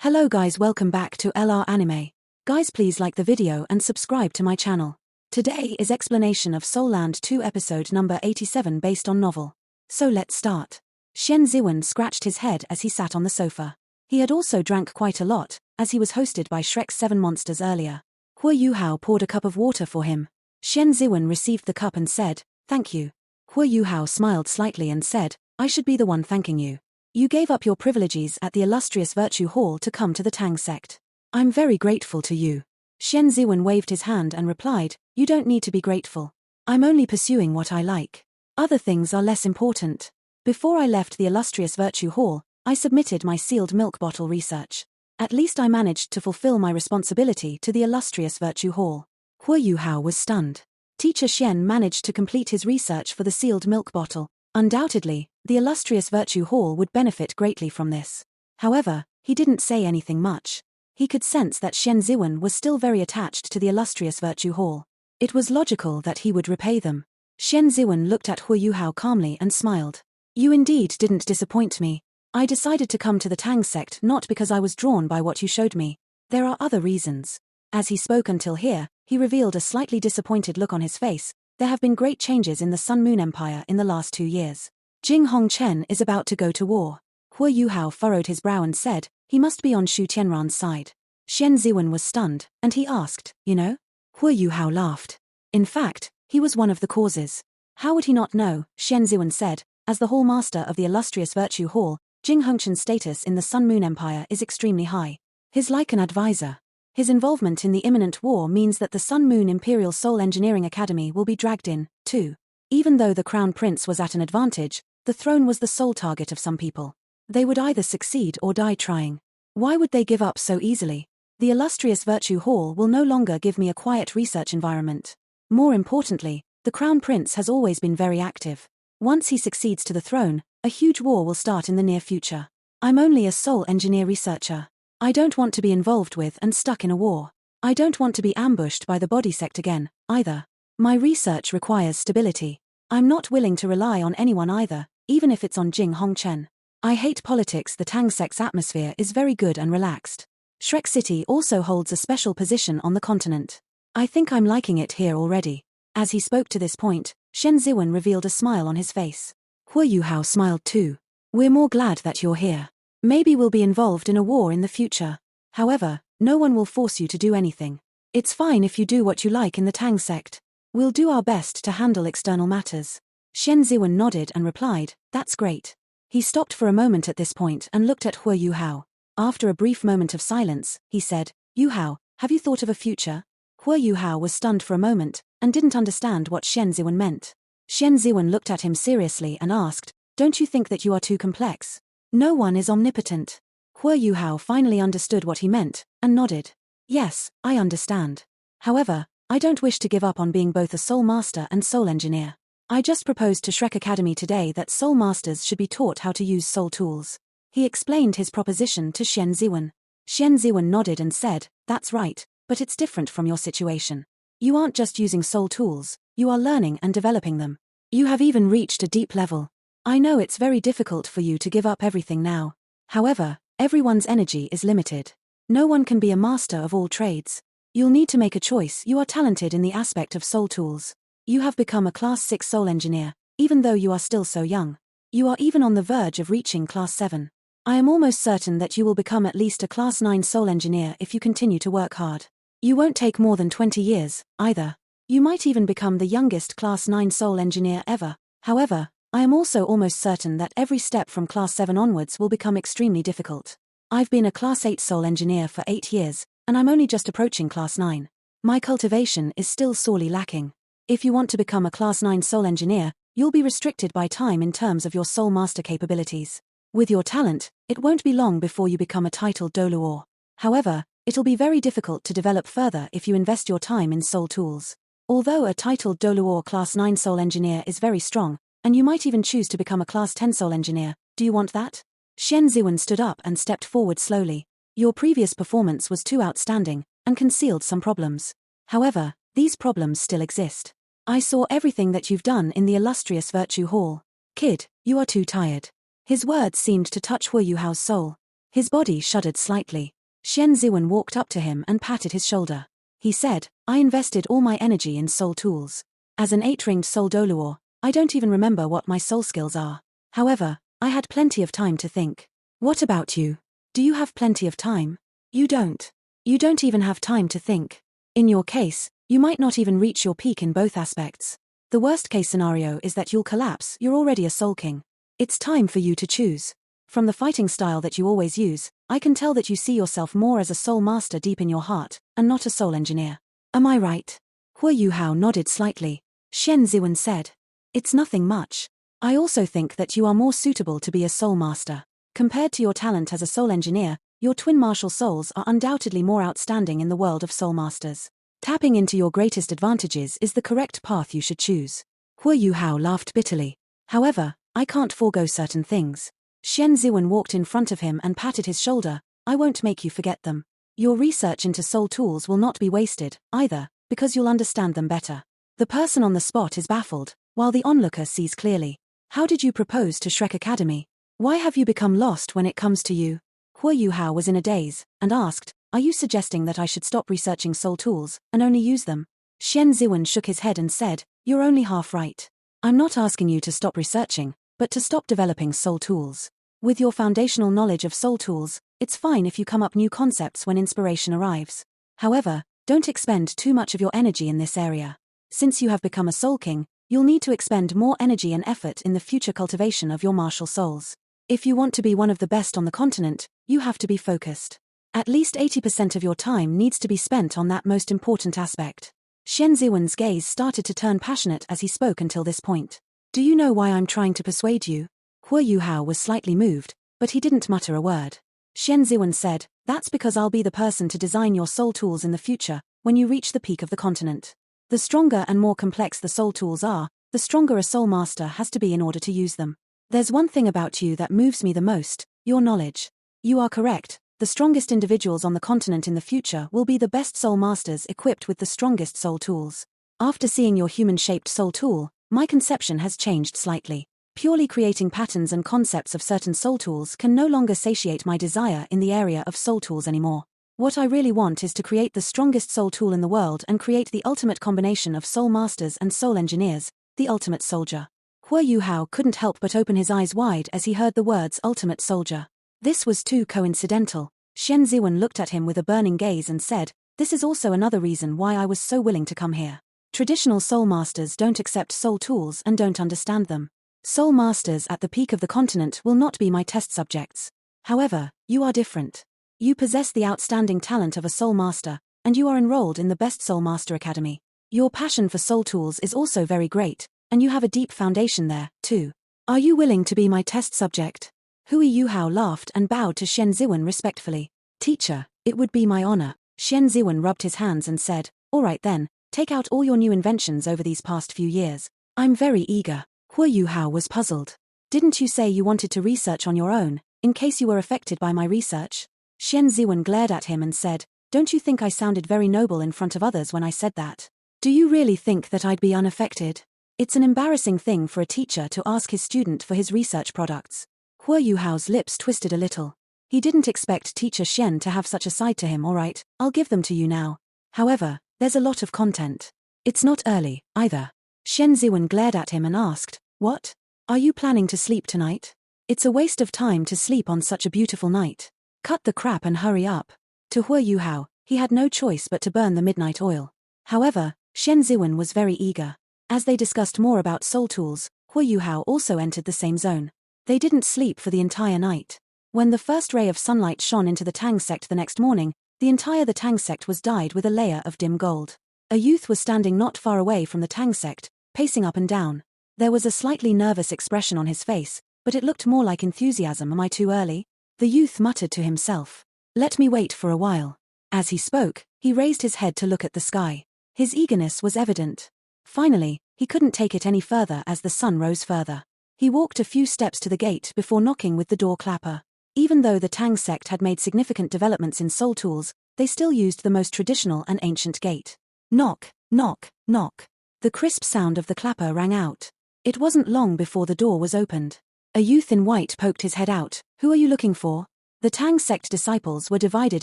Hello guys, welcome back to LR Anime. Guys, please like the video and subscribe to my channel. Today is explanation of Soul Land 2 episode number 87 based on novel. So let's start. Shen Ziwen scratched his head as he sat on the sofa. He had also drank quite a lot, as he was hosted by Shrek's 7 monsters earlier. Hu Yuhao poured a cup of water for him. Shen Ziwen received the cup and said, "Thank you." Hu Yuhao smiled slightly and said, "I should be the one thanking you. You gave up your privileges at the illustrious Virtue Hall to come to the Tang sect. I'm very grateful to you." Shen Ziwen waved his hand and replied, "You don't need to be grateful. I'm only pursuing what I like. Other things are less important. Before I left the illustrious Virtue Hall, I submitted my sealed milk bottle research. At least I managed to fulfill my responsibility to the illustrious Virtue Hall." Hu Yuhao was stunned. Teacher Shen managed to complete his research for the sealed milk bottle. Undoubtedly, the illustrious Virtue Hall would benefit greatly from this. However, he didn't say anything much. He could sense that Shen Ziwen was still very attached to the illustrious Virtue Hall. It was logical that he would repay them. Shen Ziwen looked at Hu Yuhao calmly and smiled. "You indeed didn't disappoint me. I decided to come to the Tang sect not because I was drawn by what you showed me. There are other reasons." As he spoke until here, he revealed a slightly disappointed look on his face. There have been great changes in the Sun Moon Empire in the last 2 years. Jing Hongchen is about to go to war. Hu Yuhao furrowed his brow and said, he must be on Shu Tianran's side. Shen Ziwen was stunned, and he asked, "You know?" Hu Yuhao laughed. In fact, he was one of the causes. "How would he not know?" Shen Ziwen said. "As the Hall Master of the illustrious Virtue Hall, Jing Hongchen's status in the Sun Moon Empire is extremely high. He's like an advisor. His involvement in the imminent war means that the Sun Moon Imperial Soul Engineering Academy will be dragged in, too. Even though the Crown Prince was at an advantage, the throne was the sole target of some people. They would either succeed or die trying. Why would they give up so easily? The illustrious Virtue Hall will no longer give me a quiet research environment. More importantly, the Crown Prince has always been very active. Once he succeeds to the throne, a huge war will start in the near future. I'm only a soul engineer researcher. I don't want to be involved with and stuck in a war. I don't want to be ambushed by the body sect again, either. My research requires stability. I'm not willing to rely on anyone either, even if it's on Jing Hongchen. I hate politics. The Tang sect's atmosphere is very good and relaxed. Shrek City also holds a special position on the continent. I think I'm liking it here already." As he spoke to this point, Shen Ziwen revealed a smile on his face. Hu Yuhao smiled too. "We're more glad that you're here. Maybe we'll be involved in a war in the future. However, no one will force you to do anything. It's fine if you do what you like in the Tang sect. We'll do our best to handle external matters." Shen Ziwen nodded and replied, "That's great." He stopped for a moment at this point and looked at Hu Yuhao. After a brief moment of silence, he said, "Yuhao, have you thought of a future?" Hu Yuhao was stunned for a moment, and didn't understand what Shen Ziwen meant. Shen Ziwen looked at him seriously and asked, "Don't you think that you are too complex? No one is omnipotent." Hu Yuhao finally understood what he meant, and nodded. "Yes, I understand. However, I don't wish to give up on being both a Soul Master and Soul Engineer. I just proposed to Shrek Academy today that Soul Masters should be taught how to use Soul Tools." He explained his proposition to Shen Ziwen. Shen Ziwen nodded and said, "That's right, but it's different from your situation. You aren't just using Soul Tools, you are learning and developing them. You have even reached a deep level. I know it's very difficult for you to give up everything now. However, everyone's energy is limited. No one can be a master of all trades. You'll need to make a choice. You are talented in the aspect of Soul Tools. You have become a Class 6 Soul Engineer, even though you are still so young. You are even on the verge of reaching Class 7. I am almost certain that you will become at least a Class 9 Soul Engineer if you continue to work hard. You won't take more than 20 years, either. You might even become the youngest Class 9 Soul Engineer ever. However, I am also almost certain that every step from Class 7 onwards will become extremely difficult. I've been a Class 8 Soul Engineer for 8 years, and I'm only just approaching Class 9. My cultivation is still sorely lacking. If you want to become a Class 9 Soul Engineer, you'll be restricted by time in terms of your Soul Master capabilities. With your talent, it won't be long before you become a titled Doluor. However, it'll be very difficult to develop further if you invest your time in Soul Tools. Although a titled Doluor Class 9 Soul Engineer is very strong, and you might even choose to become a Class 10 Soul Engineer, do you want that?" Shen Ziwen stood up and stepped forward slowly. "Your previous performance was too outstanding, and concealed some problems. However, these problems still exist. I saw everything that you've done in the illustrious Virtue Hall. Kid, you are too tired." His words seemed to touch Hu Yuhao's soul. His body shuddered slightly. Shen Ziwen walked up to him and patted his shoulder. He said, I invested all my energy in soul tools. As an 8-ringed soul doluor, I don't even remember what my soul skills are. However, I had plenty of time to think. What about you? Do you have plenty of time? You don't. You don't even have time to think. In your case, you might not even reach your peak in both aspects. The worst case scenario is that you'll collapse. You're already a soul king. It's time for you to choose. From the fighting style that you always use, I can tell that you see yourself more as a soul master deep in your heart, and not a soul engineer. Am I right? Hua Yuhao nodded slightly. Shen Ziwen said, it's nothing much. I also think that you are more suitable to be a soul master. Compared to your talent as a soul engineer, your twin martial souls are undoubtedly more outstanding in the world of soul masters. Tapping into your greatest advantages is the correct path you should choose. Hua Yuhao laughed bitterly. However, I can't forego certain things. Shen Ziwen walked in front of him and patted his shoulder. I won't make you forget them. Your research into soul tools will not be wasted, either, because you'll understand them better. The person on the spot is baffled, while the onlooker sees clearly. How did you propose to Shrek Academy? Why have you become lost when it comes to you? Hua Yuhao was in a daze, and asked, are you suggesting that I should stop researching soul tools, and only use them? Shen Ziwen shook his head and said, you're only half right. I'm not asking you to stop researching, but to stop developing soul tools. With your foundational knowledge of soul tools, it's fine if you come up new concepts when inspiration arrives. However, don't expend too much of your energy in this area. Since you have become a soul king, you'll need to expend more energy and effort in the future cultivation of your martial souls. If you want to be one of the best on the continent, you have to be focused. At least 80% of your time needs to be spent on that most important aspect. Shen Ziwen's gaze started to turn passionate as he spoke until this point. Do you know why I'm trying to persuade you? Hua Yuhao was slightly moved, but he didn't mutter a word. Shen Ziwen said, that's because I'll be the person to design your soul tools in the future, when you reach the peak of the continent. The stronger and more complex the soul tools are, the stronger a soul master has to be in order to use them. There's one thing about you that moves me the most, your knowledge. You are correct, the strongest individuals on the continent in the future will be the best soul masters equipped with the strongest soul tools. After seeing your human-shaped soul tool, my conception has changed slightly. Purely creating patterns and concepts of certain soul tools can no longer satiate my desire in the area of soul tools anymore. What I really want is to create the strongest soul tool in the world and create the ultimate combination of soul masters and soul engineers, the ultimate soldier. Hua Yuhao couldn't help but open his eyes wide as he heard the words ultimate soldier. This was too coincidental. Shen Ziwen looked at him with a burning gaze and said, this is also another reason why I was so willing to come here. Traditional soul masters don't accept soul tools and don't understand them. Soul masters at the peak of the continent will not be my test subjects. However, you are different. You possess the outstanding talent of a soul master, and you are enrolled in the best soul master academy. Your passion for soul tools is also very great, and you have a deep foundation there, too. Are you willing to be my test subject? Hua Yuhao laughed and bowed to Shen Ziwen respectfully. Teacher, it would be my honor. Shen Ziwen rubbed his hands and said, all right then, take out all your new inventions over these past few years. I'm very eager. Hua Yuhao was puzzled. Didn't you say you wanted to research on your own, in case you were affected by my research? Shen Ziwen glared at him and said, don't you think I sounded very noble in front of others when I said that? Do you really think that I'd be unaffected? It's an embarrassing thing for a teacher to ask his student for his research products. Hua Yuhao's lips twisted a little. He didn't expect Teacher Shen to have such a side to him. All right, I'll give them to you now. However, there's a lot of content. It's not early, either. Shen Ziwen glared at him and asked, what? Are you planning to sleep tonight? It's a waste of time to sleep on such a beautiful night. Cut the crap and hurry up. To Hua Yuhao, he had no choice but to burn the midnight oil. However, Shen Ziwen was very eager. As they discussed more about soul tools, Hua Yuhao also entered the same zone. They didn't sleep for the entire night. When the first ray of sunlight shone into the Tang sect the next morning, the Tang sect was dyed with a layer of dim gold. A youth was standing not far away from the Tang sect, pacing up and down. There was a slightly nervous expression on his face, but it looked more like enthusiasm. Am I too early? The youth muttered to himself. Let me wait for a while. As he spoke, he raised his head to look at the sky. His eagerness was evident. Finally, he couldn't take it any further as the sun rose further. He walked a few steps to the gate before knocking with the door clapper. Even though the Tang sect had made significant developments in soul tools, they still used the most traditional and ancient gate. Knock, knock, knock. The crisp sound of the clapper rang out. It wasn't long before the door was opened. A youth in white poked his head out. Who are you looking for? The Tang sect disciples were divided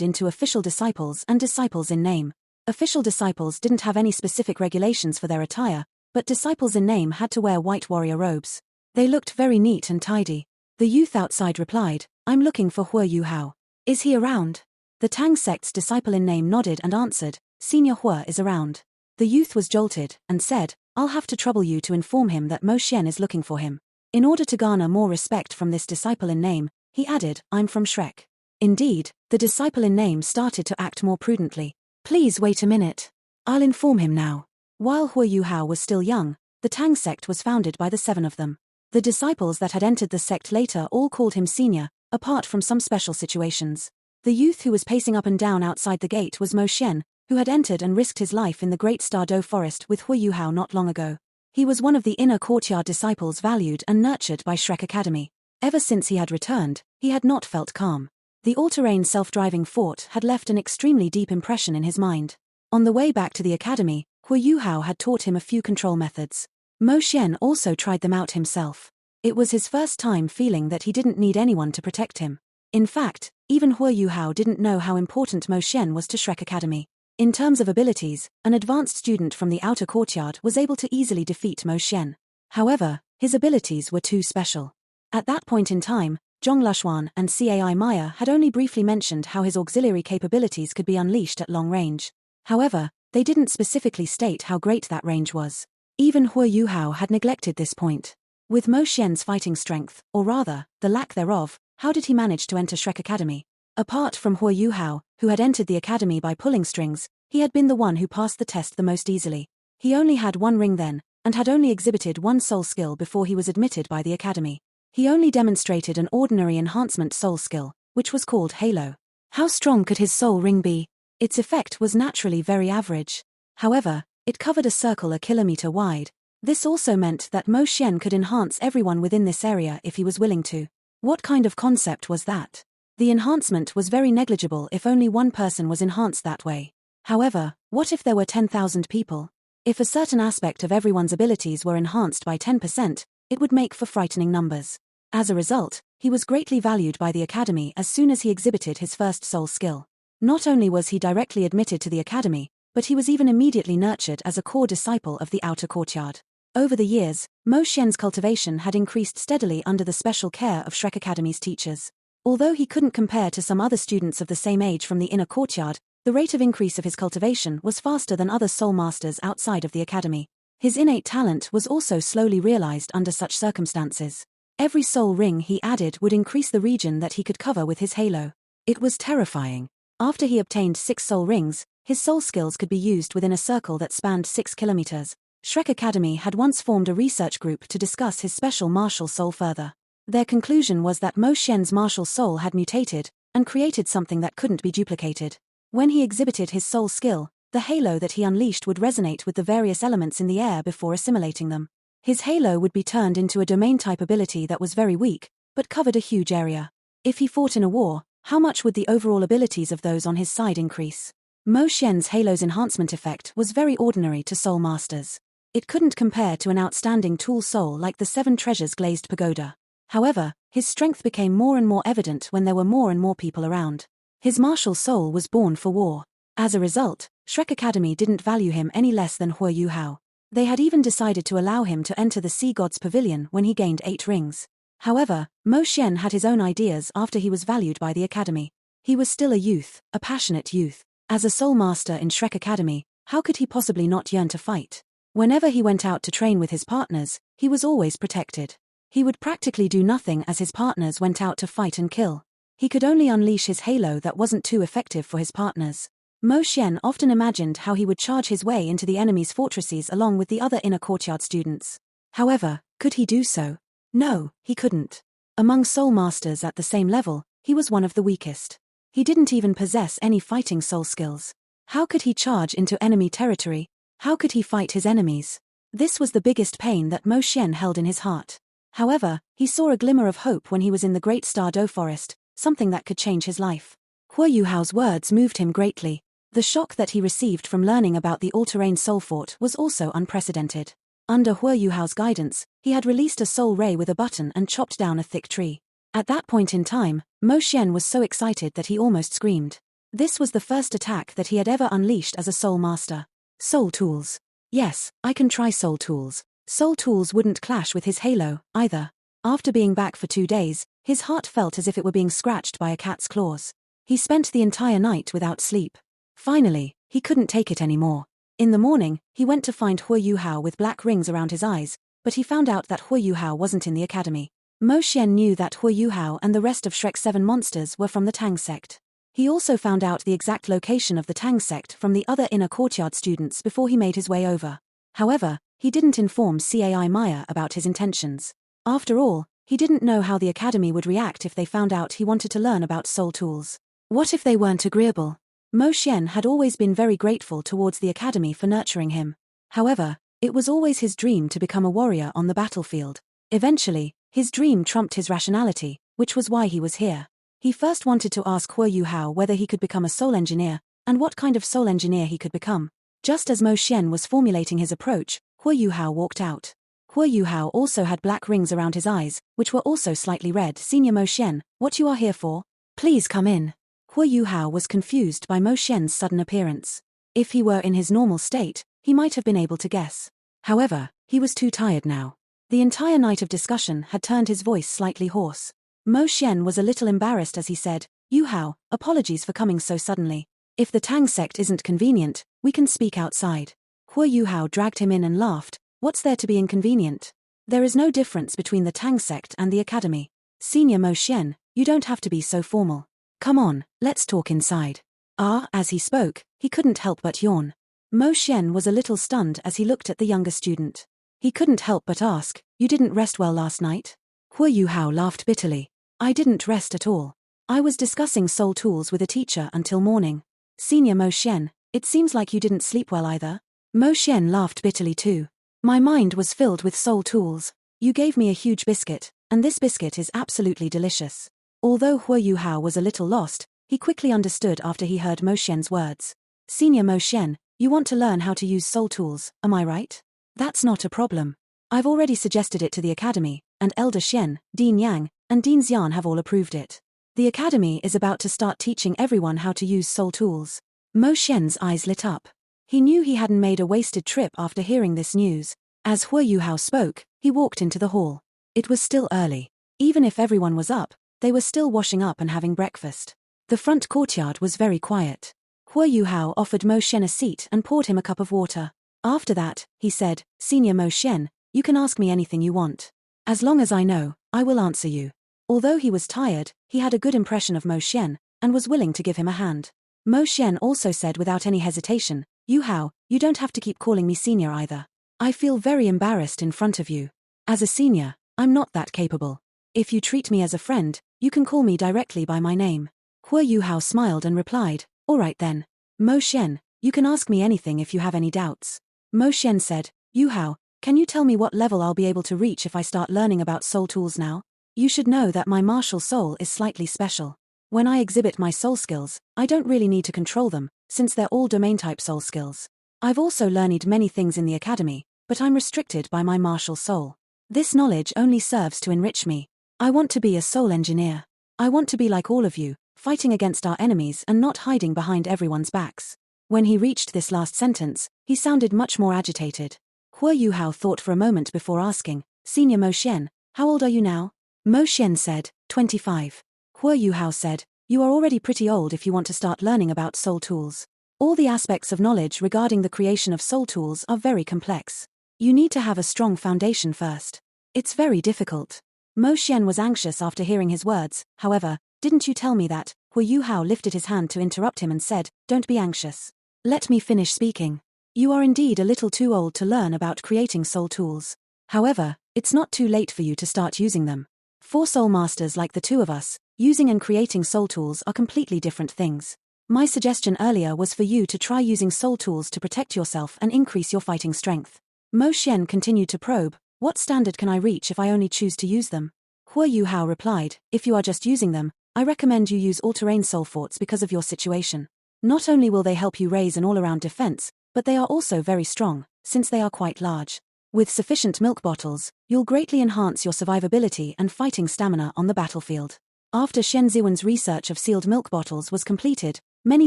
into official disciples and disciples in name. Official disciples didn't have any specific regulations for their attire, but disciples in name had to wear white warrior robes. They looked very neat and tidy. The youth outside replied, "I'm looking for Hua Yuhao. Is he around?" The Tang sect's disciple in name nodded and answered, "Senior Hua is around." The youth was jolted, and said, "I'll have to trouble you to inform him that Mo Xian is looking for him." In order to garner more respect from this disciple in name, he added, "I'm from Shrek." Indeed, the disciple in name started to act more prudently. "Please wait a minute. I'll inform him now." While Hua Yuhao was still young, the Tang sect was founded by the 7 of them. The disciples that had entered the sect later all called him senior, apart from some special situations. The youth who was pacing up and down outside the gate was Mo Xian, who had entered and risked his life in the Great Star Do Forest with Hua Yuhao not long ago. He was one of the inner courtyard disciples valued and nurtured by Shrek Academy. Ever since he had returned, he had not felt calm. The all-terrain self-driving fort had left an extremely deep impression in his mind. On the way back to the academy, Hua Yuhao had taught him a few control methods. Mo Xian also tried them out himself. It was his first time feeling that he didn't need anyone to protect him. In fact, even Hua Yuhao didn't know how important Mo Xian was to Shrek Academy. In terms of abilities, an advanced student from the outer courtyard was able to easily defeat Mo Xian. However, his abilities were too special. At that point in time, Zhong Lushuan and Cai Maya had only briefly mentioned how his auxiliary capabilities could be unleashed at long range. However, they didn't specifically state how great that range was. Even Hua Yuhao had neglected this point. With Mo Xian's fighting strength, or rather, the lack thereof, how did he manage to enter Shrek Academy? Apart from Hua Yuhao, who had entered the academy by pulling strings, he had been the one who passed the test the most easily. He only had 1 ring then, and had only exhibited 1 soul skill before he was admitted by the academy. He only demonstrated an ordinary enhancement soul skill, which was called Halo. How strong could his soul ring be? Its effect was naturally very average. However, it covered a circle a kilometer wide. This also meant that Mo Xian could enhance everyone within this area if he was willing to. What kind of concept was that? The enhancement was very negligible if only 1 person was enhanced that way. However, what if there were 10,000 people? If a certain aspect of everyone's abilities were enhanced by 10%, it would make for frightening numbers. As a result, he was greatly valued by the academy as soon as he exhibited his first soul skill. Not only was he directly admitted to the academy, but he was even immediately nurtured as a core disciple of the outer courtyard. Over the years, Mo Xian's cultivation had increased steadily under the special care of Shrek Academy's teachers. Although he couldn't compare to some other students of the same age from the inner courtyard, the rate of increase of his cultivation was faster than other soul masters outside of the academy. His innate talent was also slowly realized under such circumstances. Every soul ring he added would increase the region that he could cover with his halo. It was terrifying. After he obtained 6 soul rings, his soul skills could be used within a circle that spanned 6 kilometers. Shrek Academy had once formed a research group to discuss his special martial soul further. Their conclusion was that Mo Xian's martial soul had mutated and created something that couldn't be duplicated. When he exhibited his soul skill, the halo that he unleashed would resonate with the various elements in the air before assimilating them. His halo would be turned into a domain-type ability that was very weak, but covered a huge area. If he fought in a war, how much would the overall abilities of those on his side increase? Mo Xian's halo's enhancement effect was very ordinary to soul masters. It couldn't compare to an outstanding tool soul like the 7 treasures glazed pagoda. However, his strength became more and more evident when there were more and more people around. His martial soul was born for war. As a result, Shrek Academy didn't value him any less than Hua Yuhao. They had even decided to allow him to enter the Sea God's Pavilion when he gained 8 rings. However, Mo Xian had his own ideas after he was valued by the academy. He was still a youth, a passionate youth. As a soul master in Shrek Academy, how could he possibly not yearn to fight? Whenever he went out to train with his partners, he was always protected. He would practically do nothing as his partners went out to fight and kill. He could only unleash his halo that wasn't too effective for his partners. Mo Xian often imagined how he would charge his way into the enemy's fortresses along with the other inner courtyard students. However, could he do so? No, he couldn't. Among soul masters at the same level, he was one of the weakest. He didn't even possess any fighting soul skills. How could he charge into enemy territory? How could he fight his enemies? This was the biggest pain that Mo Xian held in his heart. However, he saw a glimmer of hope when he was in the Great Star Do Forest, something that could change his life. Hua Yuhao's words moved him greatly. The shock that he received from learning about the all-terrain soul fort was also unprecedented. Under Hua Yuhao's guidance, he had released a soul ray with a button and chopped down a thick tree. At that point in time, Mo Xian was so excited that he almost screamed. This was the first attack that he had ever unleashed as a Soul Master. Soul Tools. Yes, I can try Soul Tools. Soul Tools wouldn't clash with his halo, either. After being back for 2 days, his heart felt as if it were being scratched by a cat's claws. He spent the entire night without sleep. Finally, he couldn't take it anymore. In the morning, he went to find Huo Yuhao with black rings around his eyes, but he found out that Huo Yuhao wasn't in the academy. Mo Xian knew that Huo Yuhao and the rest of Shrek's 7 monsters were from the Tang sect. He also found out the exact location of the Tang sect from the other inner courtyard students before he made his way over. However, he didn't inform Cai Maya about his intentions. After all, he didn't know how the academy would react if they found out he wanted to learn about soul tools. What if they weren't agreeable? Mo Xian had always been very grateful towards the academy for nurturing him. However, it was always his dream to become a warrior on the battlefield. Eventually, his dream trumped his rationality, which was why he was here. He first wanted to ask Huo Yuhao whether he could become a soul engineer, and what kind of soul engineer he could become. Just as Mo Xian was formulating his approach, Huo Yuhao walked out. Huo Yuhao also had black rings around his eyes, which were also slightly red. Senior Mo Xian, what you are here for? Please come in. Huo Yuhao was confused by Mo Xian's sudden appearance. If he were in his normal state, he might have been able to guess. However, he was too tired now. The entire night of discussion had turned his voice slightly hoarse. Mo Xian was a little embarrassed as he said, Yuhao, apologies for coming so suddenly. If the Tang sect isn't convenient, we can speak outside. Huo Yuhao dragged him in and laughed. What's there to be inconvenient? There is no difference between the Tang sect and the academy. Senior Mo Xian, you don't have to be so formal. Come on, let's talk inside. As he spoke, he couldn't help but yawn. Mo Xian was a little stunned as he looked at the younger student. He couldn't help but ask, you didn't rest well last night? Huo Yuhao laughed bitterly. I didn't rest at all. I was discussing soul tools with a teacher until morning. Senior Mo Xian, it seems like you didn't sleep well either. Mo Xian laughed bitterly too. My mind was filled with soul tools. You gave me a huge biscuit, and this biscuit is absolutely delicious. Although Huo Yuhao was a little lost, he quickly understood after he heard Mo Xian's words. Senior Mo Xian, you want to learn how to use soul tools, am I right? That's not a problem. I've already suggested it to the academy, and Elder Xian, Dean Yang, and Dean Xian have all approved it. The academy is about to start teaching everyone how to use soul tools. Mo Xian's eyes lit up. He knew he hadn't made a wasted trip after hearing this news. As Huo Yuhao spoke, he walked into the hall. It was still early. Even if everyone was up, they were still washing up and having breakfast. The front courtyard was very quiet. Huo Yuhao offered Mo Xian a seat and poured him a cup of water. After that, he said, Senior Mo Xian, you can ask me anything you want. As long as I know, I will answer you. Although he was tired, he had a good impression of Mo Xian, and was willing to give him a hand. Mo Xian also said without any hesitation, Yuhao, you don't have to keep calling me senior either. I feel very embarrassed in front of you. As a senior, I'm not that capable. If you treat me as a friend, you can call me directly by my name. Huo Yuhao smiled and replied, all right then. Mo Xian, you can ask me anything if you have any doubts. Mo Xian said, Yuhao, can you tell me what level I'll be able to reach if I start learning about soul tools now? You should know that my martial soul is slightly special. When I exhibit my soul skills, I don't really need to control them, since they're all domain-type soul skills. I've also learned many things in the academy, but I'm restricted by my martial soul. This knowledge only serves to enrich me. I want to be a soul engineer. I want to be like all of you, fighting against our enemies and not hiding behind everyone's backs. When he reached this last sentence, he sounded much more agitated. Huo Yuhao thought for a moment before asking, Senior Mo Xian, how old are you now? Mo Xian said, 25. Huo Yuhao said, you are already pretty old if you want to start learning about soul tools. All the aspects of knowledge regarding the creation of soul tools are very complex. You need to have a strong foundation first. It's very difficult. Mo Xian was anxious after hearing his words. However, didn't you tell me that? Huo Yuhao lifted his hand to interrupt him and said, don't be anxious. Let me finish speaking. You are indeed a little too old to learn about creating soul tools. However, it's not too late for you to start using them. For soul masters like the two of us, using and creating soul tools are completely different things. My suggestion earlier was for you to try using soul tools to protect yourself and increase your fighting strength. Mo Xian continued to probe, what standard can I reach if I only choose to use them? Huo Yuhao replied, if you are just using them, I recommend you use all-terrain soul forts because of your situation. Not only will they help you raise an all-around defense, but they are also very strong, since they are quite large. With sufficient milk bottles, you'll greatly enhance your survivability and fighting stamina on the battlefield. After Shen Ziwen's research of sealed milk bottles was completed, many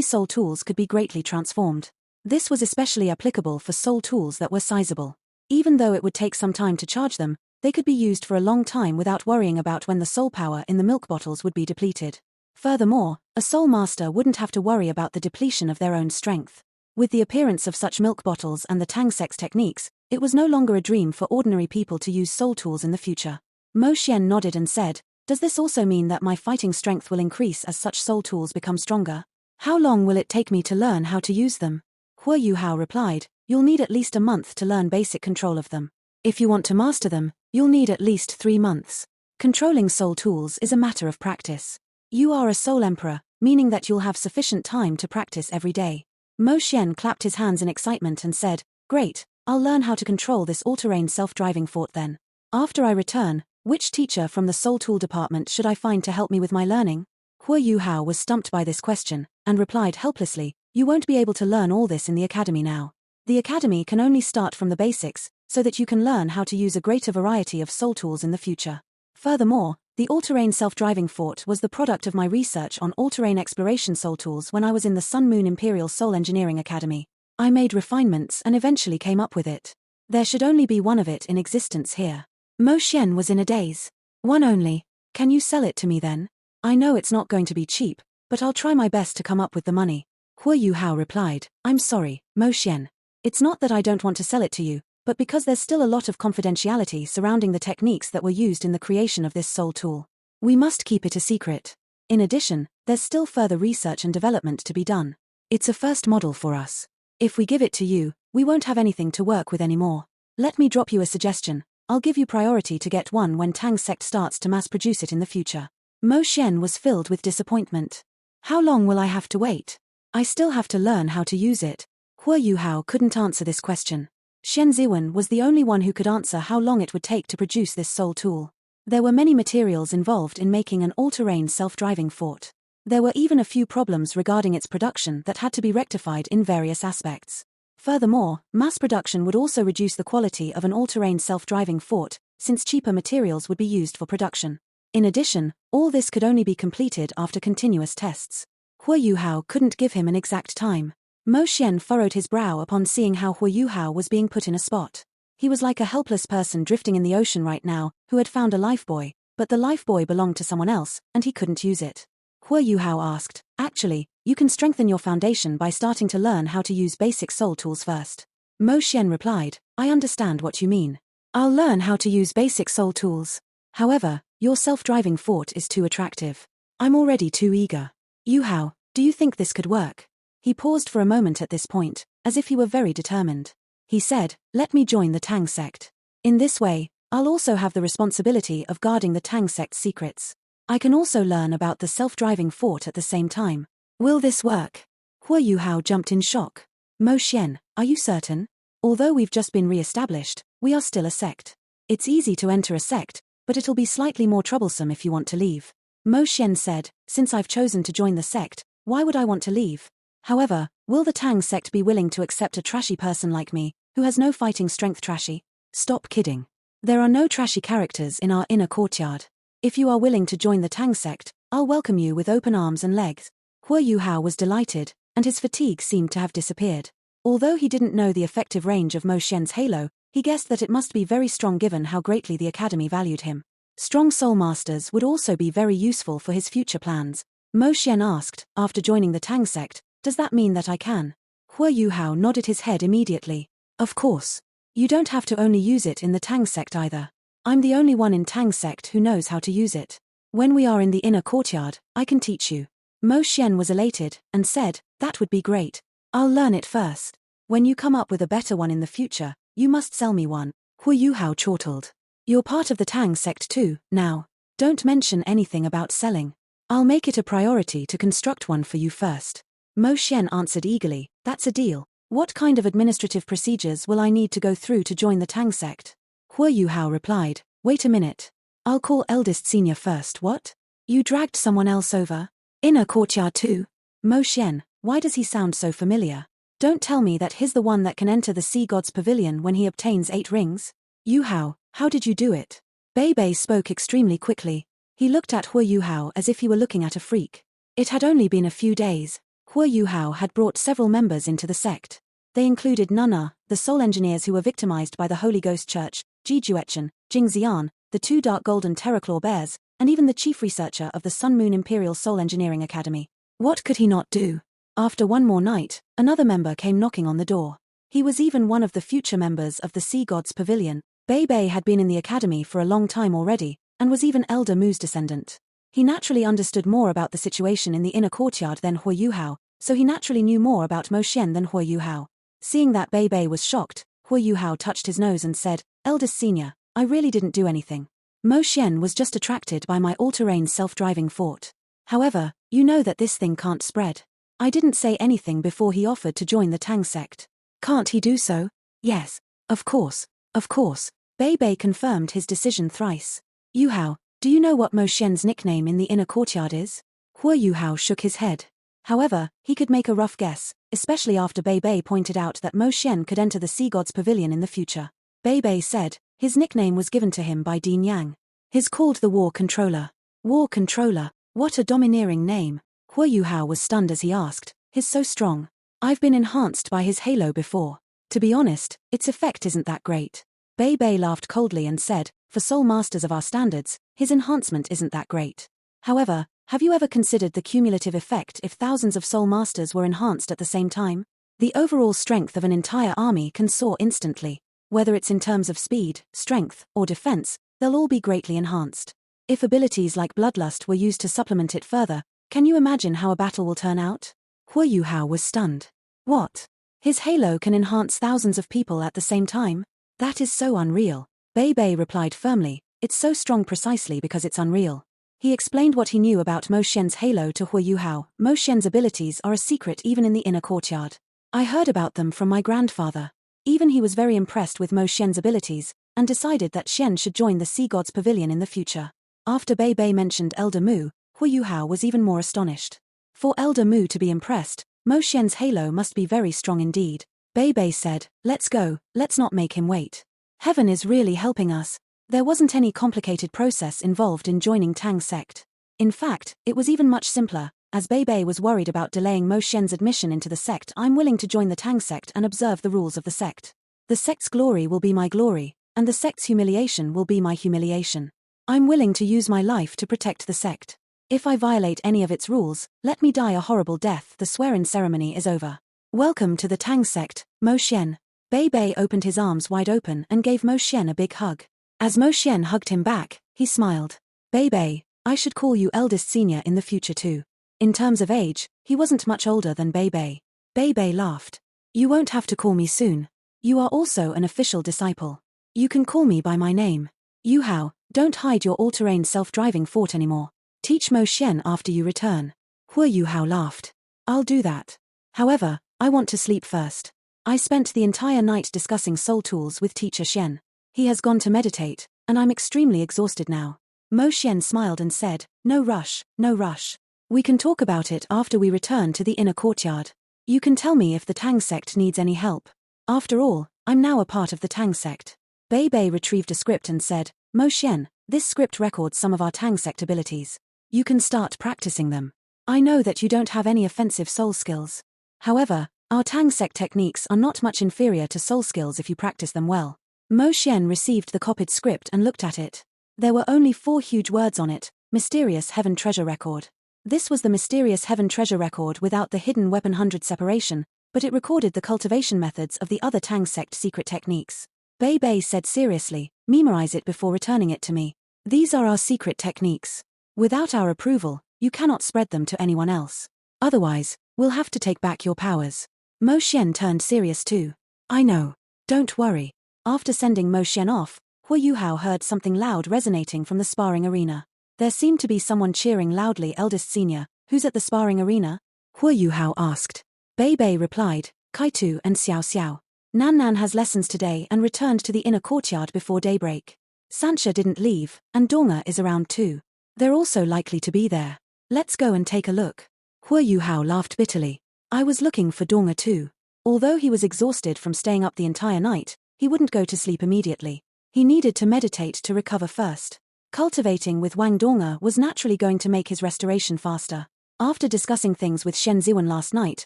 soul tools could be greatly transformed. This was especially applicable for soul tools that were sizable. Even though it would take some time to charge them, they could be used for a long time without worrying about when the soul power in the milk bottles would be depleted. Furthermore, a soul master wouldn't have to worry about the depletion of their own strength. With the appearance of such milk bottles and the Tang San's techniques, it was no longer a dream for ordinary people to use soul tools in the future. Mo Xian nodded and said, "Does this also mean that my fighting strength will increase as such soul tools become stronger? How long will it take me to learn how to use them?" Huo Yuhao replied, "You'll need at least a month to learn basic control of them. If you want to master them, you'll need at least 3 months. Controlling soul tools is a matter of practice. You are a soul emperor, meaning that you'll have sufficient time to practice every day." Mo Xian clapped his hands in excitement and said, "Great, I'll learn how to control this all-terrain self-driving fort then. After I return, which teacher from the soul tool department should I find to help me with my learning?" Huo Yuhao was stumped by this question, and replied helplessly, "You won't be able to learn all this in the academy now. The academy can only start from the basics, so that you can learn how to use a greater variety of soul tools in the future. Furthermore, the all-terrain self-driving fort was the product of my research on all-terrain exploration soul tools when I was in the Sun Moon Imperial Soul Engineering Academy. I made refinements and eventually came up with it. There should only be one of it in existence here." Mo Xian was in a daze. "One only? Can you sell it to me then? I know it's not going to be cheap, but I'll try my best to come up with the money." Huo Yuhao replied, "I'm sorry, Mo Xian. It's not that I don't want to sell it to you, but because there's still a lot of confidentiality surrounding the techniques that were used in the creation of this soul tool. We must keep it a secret. In addition, there's still further research and development to be done. It's a first model for us. If we give it to you, we won't have anything to work with anymore. Let me drop you a suggestion. I'll give you priority to get one when Tang Sect starts to mass produce it in the future." Mo Xian was filled with disappointment. "How long will I have to wait? I still have to learn how to use it." Huo Yuhao couldn't answer this question. Shen Ziwen was the only one who could answer how long it would take to produce this soul tool. There were many materials involved in making an all-terrain self-driving fort. There were even a few problems regarding its production that had to be rectified in various aspects. Furthermore, mass production would also reduce the quality of an all-terrain self-driving fort, since cheaper materials would be used for production. In addition, all this could only be completed after continuous tests. Huo Yuhao couldn't give him an exact time. Mo Xian furrowed his brow upon seeing how Huo Yuhao was being put in a spot. He was like a helpless person drifting in the ocean right now, who had found a lifebuoy, but the lifebuoy belonged to someone else, and he couldn't use it. Huo Yuhao asked, "Actually, you can strengthen your foundation by starting to learn how to use basic soul tools first." Mo Xian replied, "I understand what you mean. I'll learn how to use basic soul tools. However, your self-driving fort is too attractive. I'm already too eager. Yuhao, do you think this could work?" He paused for a moment at this point, as if he were very determined. He said, "Let me join the Tang Sect. In this way, I'll also have the responsibility of guarding the Tang Sect's secrets. I can also learn about the self-driving fort at the same time. Will this work?" Huo Yuhao jumped in shock. "Mo Xian, are you certain? Although we've just been re-established, we are still a sect. It's easy to enter a sect, but it'll be slightly more troublesome if you want to leave." Mo Xian said, "Since I've chosen to join the sect, why would I want to leave? However, will the Tang Sect be willing to accept a trashy person like me, who has no fighting strength?" "Trashy? Stop kidding. There are no trashy characters in our inner courtyard. If you are willing to join the Tang Sect, I'll welcome you with open arms and legs." Huo Yuhao was delighted, and his fatigue seemed to have disappeared. Although he didn't know the effective range of Mo Xian's halo, he guessed that it must be very strong given how greatly the academy valued him. Strong soul masters would also be very useful for his future plans. Mo Xian asked, after joining the Tang Sect, "Does that mean that I can?" Huo Yuhao nodded his head immediately. "Of course. You don't have to only use it in the Tang Sect either. I'm the only one in Tang Sect who knows how to use it. When we are in the inner courtyard, I can teach you." Mo Xian was elated, and said, "That would be great. I'll learn it first. When you come up with a better one in the future, you must sell me one." Huo Yuhao chortled. "You're part of the Tang Sect too, now. Don't mention anything about selling. I'll make it a priority to construct one for you first." Mo Xian answered eagerly, "That's a deal. What kind of administrative procedures will I need to go through to join the Tang Sect?" Huo Yuhao replied, "Wait a minute. I'll call eldest senior first." "What? You dragged someone else over? Inner courtyard too?" Mo Xian, why does he sound so familiar? Don't tell me that he's the one that can enter the Sea God's Pavilion when he obtains 8 rings? Yu Hao, how did you do it? Bei Bei spoke extremely quickly. He looked at Hu Yu Hao as if he were looking at a freak. It had only been a few days. Hu Yu Hao had brought several members into the sect. They included Nunna, the soul engineers who were victimized by the Holy Ghost Church, Ji Juechen, Jing Xian, the two dark golden terraclaw bears, and even the chief researcher of the Sun Moon Imperial Soul Engineering Academy. What could he not do? After one more night, another member came knocking on the door. He was even one of the future members of the Sea Gods Pavilion. Bei Bei had been in the academy for a long time already, and was even Elder Mu's descendant. He naturally understood more about the situation in the inner courtyard than Hu Yu Hao, so he naturally knew more about Mo Xian than Hu Yu Hao. Seeing that Bei Bei was shocked, Hu Yu Hao touched his nose and said, "Eldest senior, I really didn't do anything. Mo Xian was just attracted by my all-terrain self-driving fort. However, you know that this thing can't spread. I didn't say anything before he offered to join the Tang sect. Can't he do so?" "Yes, of course, of course." Bei Bei confirmed his decision thrice. "Yu Hao, do you know what Mo Xian's nickname in the inner courtyard is?" Hu Yu Hao shook his head. However, he could make a rough guess, especially after Bei Bei pointed out that Mo Xian could enter the Sea Gods Pavilion in the future. Bei Bei said, his nickname was given to him by Dean Yang. He's called the War Controller. War Controller, what a domineering name. Hu Yu Hao was stunned as he asked, "He's so strong. I've been enhanced by his halo before. To be honest, its effect isn't that great." Bei Bei laughed coldly and said, "For soul masters of our standards, his enhancement isn't that great. However, have you ever considered the cumulative effect if thousands of soul masters were enhanced at the same time? The overall strength of an entire army can soar instantly. Whether it's in terms of speed, strength, or defense, they'll all be greatly enhanced. If abilities like Bloodlust were used to supplement it further, can you imagine how a battle will turn out?" Hu Yu Hao was stunned. "What? His halo can enhance thousands of people at the same time? That is so unreal." Bei Bei replied firmly, "It's so strong precisely because it's unreal." He explained what he knew about Mo Xian's halo to Hu Yu Hao. Mo Xian's abilities are a secret even in the inner courtyard. I heard about them from my grandfather. Even he was very impressed with Mo Xian's abilities, and decided that Xian should join the Sea Gods Pavilion in the future. After Bei Bei mentioned Elder Mu, Hu Yu Hao was even more astonished. For Elder Mu to be impressed, Mo Xian's halo must be very strong indeed. Bei Bei said, "Let's go, let's not make him wait. Heaven is really helping us." There wasn't any complicated process involved in joining Tang sect. In fact, it was even much simpler. As Bei Bei was worried about delaying Mo Xian's admission into the sect, I'm willing to join the Tang sect and observe the rules of the sect. The sect's glory will be my glory, and the sect's humiliation will be my humiliation. I'm willing to use my life to protect the sect. If I violate any of its rules, let me die a horrible death. The swearing ceremony is over. Welcome to the Tang sect, Mo Xian. Bei Bei opened his arms wide open and gave Mo Xian a big hug. As Mo Xian hugged him back, he smiled. "Bei Bei, I should call you eldest senior in the future too." In terms of age, he wasn't much older than Bei Bei. Bei Bei laughed. "You won't have to call me soon. You are also an official disciple. You can call me by my name. Yu Hao, don't hide your all-terrain self-driving fort anymore. Teach Mo Xian after you return." Hu Yu Hao laughed. "I'll do that. However, I want to sleep first. I spent the entire night discussing soul tools with Teacher Xian. He has gone to meditate, and I'm extremely exhausted now." Mo Xian smiled and said, "No rush, no rush. We can talk about it after we return to the inner courtyard. You can tell me if the Tang sect needs any help. After all, I'm now a part of the Tang sect." Bei Bei retrieved a script and said, "Mo Xian, this script records some of our Tang sect abilities. You can start practicing them. I know that you don't have any offensive soul skills. However, our Tang sect techniques are not much inferior to soul skills if you practice them well." Mo Xian received the copied script and looked at it. There were only 4 huge words on it: Mysterious Heaven Treasure Record. This was the Mysterious Heaven Treasure Record without the Hidden Weapon 100 separation, but it recorded the cultivation methods of the other Tang sect secret techniques. Bei Bei said seriously, "Memorize it before returning it to me. These are our secret techniques. Without our approval, you cannot spread them to anyone else. Otherwise, we'll have to take back your powers." Mo Xian turned serious too. "I know. Don't worry." After sending Mo Xian off, Hu Yu Hao heard something loud resonating from the sparring arena. There seemed to be someone cheering loudly. "Eldest senior, who's at the sparring arena?" Hu Yu Hao asked. Bei Bei replied, "Kaitu and Xiao Xiao. Nan Nan has lessons today and returned to the inner courtyard before daybreak. Sancha didn't leave, and Donga is around too. They're also likely to be there. Let's go and take a look." Hu Yu Hao laughed bitterly. "I was looking for Donga too." Although he was exhausted from staying up the entire night, he wouldn't go to sleep immediately. He needed to meditate to recover first. Cultivating with Wang Donga was naturally going to make his restoration faster. After discussing things with Shen Ziwen last night,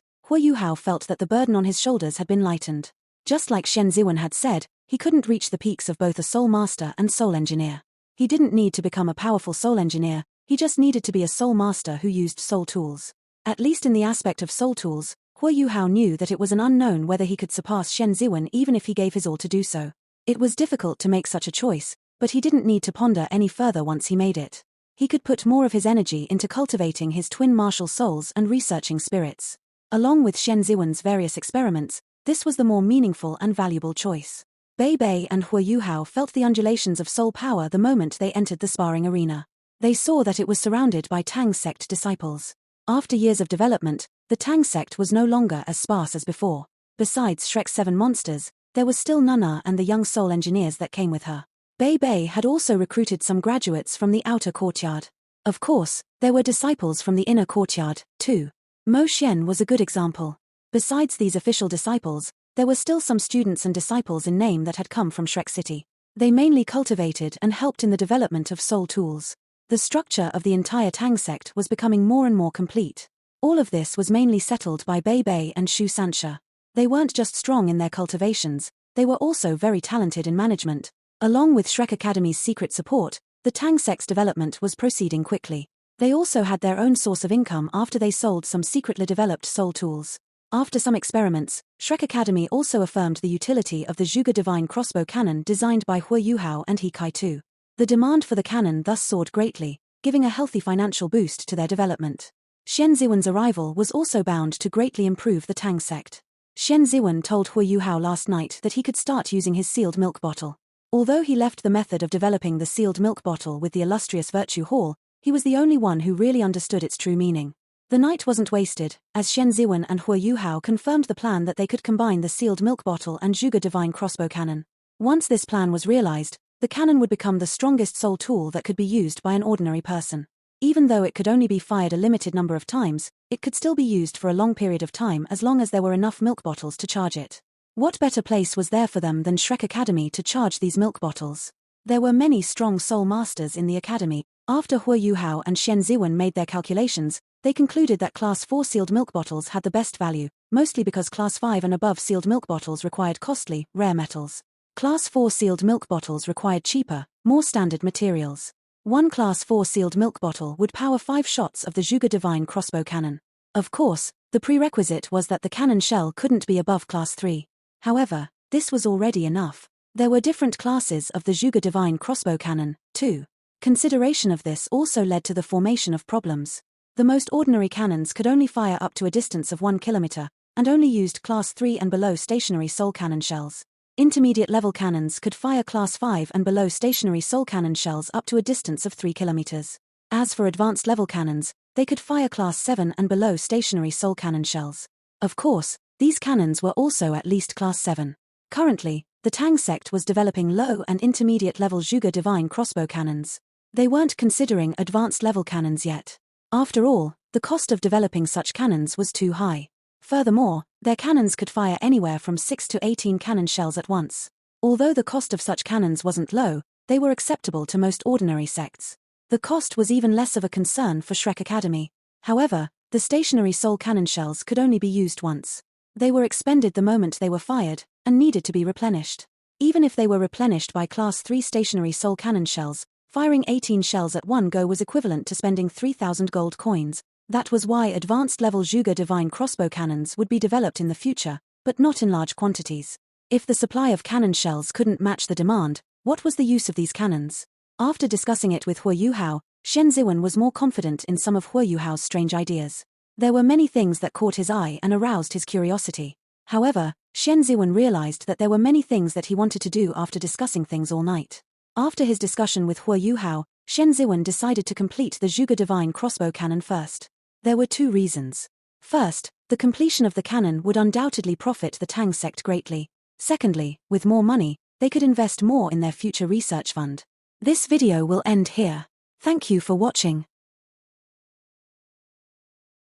Hua Yuhao felt that the burden on his shoulders had been lightened. Just like Shen Ziwen had said, he couldn't reach the peaks of both a soul master and soul engineer. He didn't need to become a powerful soul engineer, he just needed to be a soul master who used soul tools. At least in the aspect of soul tools, Hua Yuhao knew that it was an unknown whether he could surpass Shen Ziwen even if he gave his all to do so. It was difficult to make such a choice, but he didn't need to ponder any further once he made it. He could put more of his energy into cultivating his twin martial souls and researching spirits. Along with Shen Ziwen's various experiments, this was the more meaningful and valuable choice. Bei Bei and Hua Yuhao felt the undulations of soul power the moment they entered the sparring arena. They saw that it was surrounded by Tang sect disciples. After years of development, the Tang sect was no longer as sparse as before. Besides Shrek's 7 monsters, there was still Nana and the young soul engineers that came with her. Bei Bei had also recruited some graduates from the outer courtyard. Of course, there were disciples from the inner courtyard, too. Mo Xian was a good example. Besides these official disciples, there were still some students and disciples in name that had come from Shrek City. They mainly cultivated and helped in the development of soul tools. The structure of the entire Tang sect was becoming more and more complete. All of this was mainly settled by Bei Bei and Shu Sanxia. They weren't just strong in their cultivations, they were also very talented in management. Along with Shrek Academy's secret support, the Tang sect's development was proceeding quickly. They also had their own source of income after they sold some secretly developed soul tools. After some experiments, Shrek Academy also affirmed the utility of the Zhuge Divine crossbow cannon designed by Hua Yuhao and He Kai-tu. The demand for the cannon thus soared greatly, giving a healthy financial boost to their development. Shen Ziwen's arrival was also bound to greatly improve the Tang sect. Shen Ziwen told Hua Yuhao last night that he could start using his sealed milk bottle. Although he left the method of developing the sealed milk bottle with the illustrious Virtue Hall, he was the only one who really understood its true meaning. The night wasn't wasted, as Shen Ziwen and Hua Yuhao confirmed the plan that they could combine the sealed milk bottle and Zhuge Divine crossbow cannon. Once this plan was realized, the cannon would become the strongest soul tool that could be used by an ordinary person. Even though it could only be fired a limited number of times, it could still be used for a long period of time as long as there were enough milk bottles to charge it. What better place was there for them than Shrek Academy to charge these milk bottles? There were many strong soul masters in the academy. After Hua Yuhao and Shen Ziwen made their calculations, they concluded that Class 4 sealed milk bottles had the best value, mostly because Class 5 and above sealed milk bottles required costly, rare metals. Class 4 sealed milk bottles required cheaper, more standard materials. One Class 4 sealed milk bottle would power 5 shots of the Zhuge Divine crossbow cannon. Of course, the prerequisite was that the cannon shell couldn't be above Class 3. However, this was already enough. There were different classes of the Zhuge Divine crossbow cannon, too. Consideration of this also led to the formation of problems. The most ordinary cannons could only fire up to a distance of 1 kilometer, and only used Class 3 and below stationary soul cannon shells. Intermediate-level cannons could fire Class 5 and below stationary soul cannon shells up to a distance of 3 kilometers. As for advanced-level cannons, they could fire Class 7 and below stationary soul cannon shells. Of course, these cannons were also at least Class 7. Currently, the Tang sect was developing low and intermediate-level Zhuge Divine crossbow cannons. They weren't considering advanced-level cannons yet. After all, the cost of developing such cannons was too high. Furthermore, their cannons could fire anywhere from 6 to 18 cannon shells at once. Although the cost of such cannons wasn't low, they were acceptable to most ordinary sects. The cost was even less of a concern for Shrek Academy. However, the stationary soul cannon shells could only be used once. They were expended the moment they were fired, and needed to be replenished. Even if they were replenished by Class 3 stationary soul cannon shells, firing 18 shells at one go was equivalent to spending 3,000 gold coins. That was why advanced-level Zhuge Divine crossbow cannons would be developed in the future, but not in large quantities. If the supply of cannon shells couldn't match the demand, what was the use of these cannons? After discussing it with Hua Yuhao, Shen Ziwen was more confident in some of Hua Yuhao's strange ideas. There were many things that caught his eye and aroused his curiosity. However, Shen Ziwen realized that there were many things that he wanted to do after discussing things all night. After his discussion with Hua Yuhao, Shen Ziwen decided to complete the Zhuge Divine crossbow cannon first. There were 2 reasons. First, the completion of the cannon would undoubtedly profit the Tang sect greatly. Secondly, with more money, they could invest more in their future research fund. This video will end here. Thank you for watching.